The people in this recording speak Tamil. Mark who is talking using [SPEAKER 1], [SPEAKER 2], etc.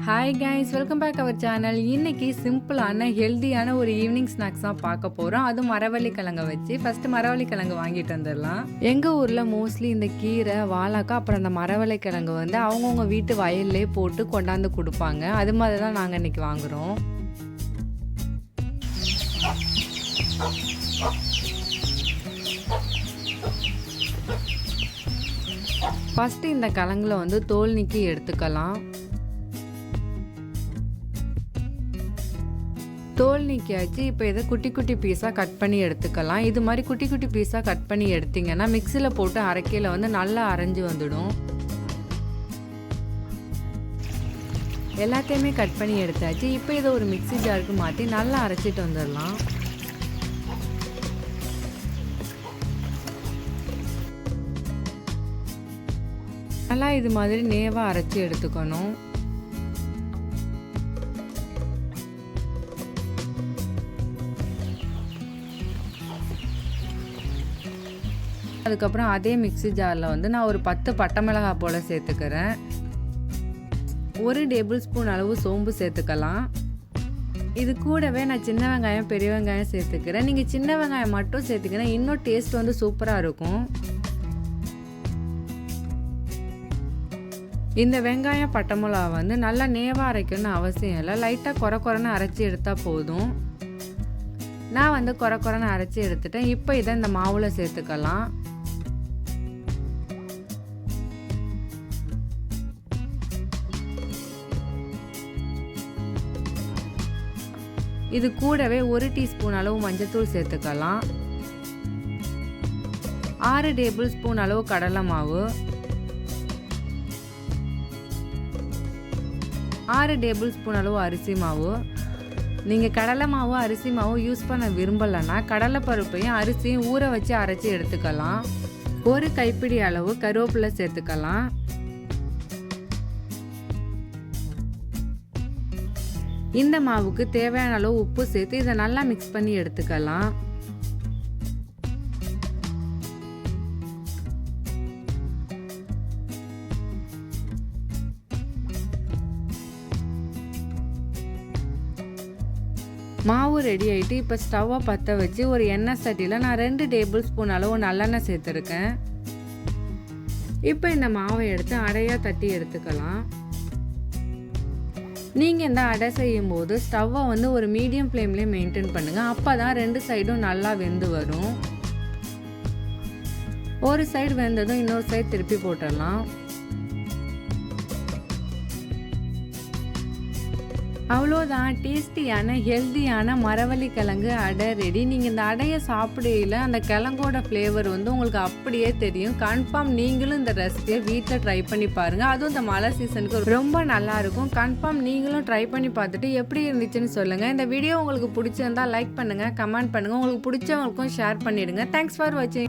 [SPEAKER 1] Hi guys, welcome back our channel. இன்னைக்கு சிம்பிளான ஹெல்தியான ஒரு ஈவினிங் ஸ்நாக்ஸ் தான் பார்க்க போகிறோம். அதுவும் மரவள்ளி கிழங்க வச்சு. ஃபஸ்ட்டு மரவள்ளி கிழங்கு வாங்கிட்டு வந்துடலாம். எங்கள் ஊரில் மோஸ்ட்லி இந்த கீரை, வாழைக்காய், அப்புறம் அந்த மரவள்ளி கிழங்கு வந்து அவங்கவுங்க வீட்டு வயல்லே போட்டு கொண்டாந்து கொடுப்பாங்க. அது மாதிரி தான் நாங்கள் இன்னைக்கு வாங்குகிறோம். ஃபஸ்ட்டு இந்த கிழங்குல வந்து தோல் நீக்கி எடுத்துக்கலாம். தோல் நீக்கியாச்சு. இப்போ இதை குட்டி குட்டி பீஸாக கட் பண்ணி எடுத்துக்கலாம். இது மாதிரி குட்டி குட்டி பீஸாக கட் பண்ணி எடுத்திங்கன்னா மிக்சியில் போட்டு அரைக்கையில் வந்து நல்லா அரைஞ்சி வந்துடும். எல்லாத்தையுமே கட் பண்ணி எடுத்தாச்சு. இப்போ இதை ஒரு மிக்சி ஜாருக்கு மாற்றி நல்லா அரைச்சிட்டு வந்துடலாம். நல்லா இது மாதிரி நேவாக அரைச்சி எடுத்துக்கணும். அதுக்கப்புறம் அதே மிக்சி ஜாரில் வந்து நான் ஒரு 10 பட்டை மிளகாய் போல் சேர்த்துக்கிறேன். 1 டேபிள் ஸ்பூன் அளவு சோம்பு சேர்த்துக்கலாம். இது கூடவே நான் சின்ன வெங்காயம், பெரிய வெங்காயம் சேர்த்துக்கிறேன். நீங்கள் சின்ன வெங்காயம் மட்டும் சேர்த்துக்கிறேன், இன்னும் டேஸ்ட் வந்து சூப்பராக இருக்கும். இந்த வெங்காயம், பட்டை மிளகா வந்து நல்லா நேவாக அரைக்கணும்னு அவசியம் இல்லை. லைட்டாக குறைன்னு அரைச்சி எடுத்தால் போதும். நான் வந்து குறைன்னு அரைச்சி எடுத்துட்டேன். இப்போ இதை இந்த மாவில் சேர்த்துக்கலாம். இது கூடவே 1 டீஸ்பூன் அளவு மஞ்சத்தூள் சேர்த்துக்கலாம். 6 டேபிள் ஸ்பூன் அளவு கடலை மாவு, 6 டேபிள் ஸ்பூன் அளவு அரிசி மாவு. நீங்கள் கடலை மாவு, அரிசி மாவு யூஸ் பண்ண விரும்பலைன்னா கடலைப்பருப்பையும் அரிசியும் ஊற வச்சு அரைச்சி எடுத்துக்கலாம். 1 கைப்பிடி அளவு கருவேப்பிலை சேர்த்துக்கலாம். இந்த மாவுக்கு தேவையான அளவு உப்பு சேர்த்து இதை நல்லா மிக்ஸ் பண்ணி எடுத்துக்கலாம். மாவு ரெடி ஆகிட்டு இப்போ ஸ்டவ்வை பற்ற வச்சு ஒரு எண்ணெய் சட்டியில் நான் 2 டேபிள் ஸ்பூன் அளவு நல்லெண்ணெய் சேர்த்துருக்கேன். இப்போ இந்த மாவை எடுத்து அடையாக தட்டி எடுத்துக்கலாம். நீங்கள் இந்த அடை செய்யும்போது ஸ்டவ்வை வந்து ஒரு மீடியம் ஃப்ளேம்லேயே மெயின்டைன் பண்ணுங்கள். அப்போ தான் 2 சைடும் நல்லா வெந்து வரும். ஒரு சைடு வெந்ததும் இன்னொரு சைடு திருப்பி போட்டுடலாம். அவ்வளோதான், டேஸ்டியான ஹெல்த்தியான மரவள்ளி கிழங்கு அடை ரெடி. நீங்கள் இந்த அடையை சாப்பிடையில அந்த கிழங்கோட ஃப்ளேவர் வந்து உங்களுக்கு அப்படியே தெரியும். கன்ஃபார்ம் நீங்களும் இந்த ரெசிபியை வீட்டில் ட்ரை பண்ணி பாருங்கள். அதுவும் இந்த மழை சீசனுக்கு ரொம்ப நல்லாயிருக்கும். கன்ஃபார்ம் நீங்களும் ட்ரை பண்ணி பார்த்துட்டு எப்படி இருந்துச்சுன்னு சொல்லுங்கள். இந்த வீடியோ உங்களுக்கு பிடிச்சிருந்தா லைக் பண்ணுங்கள், கமெண்ட் பண்ணுங்கள். உங்களுக்கு பிடிச்சவங்களுக்கும் ஷேர் பண்ணிவிடுங்க. தேங்க்ஸ் ஃபார் வாட்சிங்.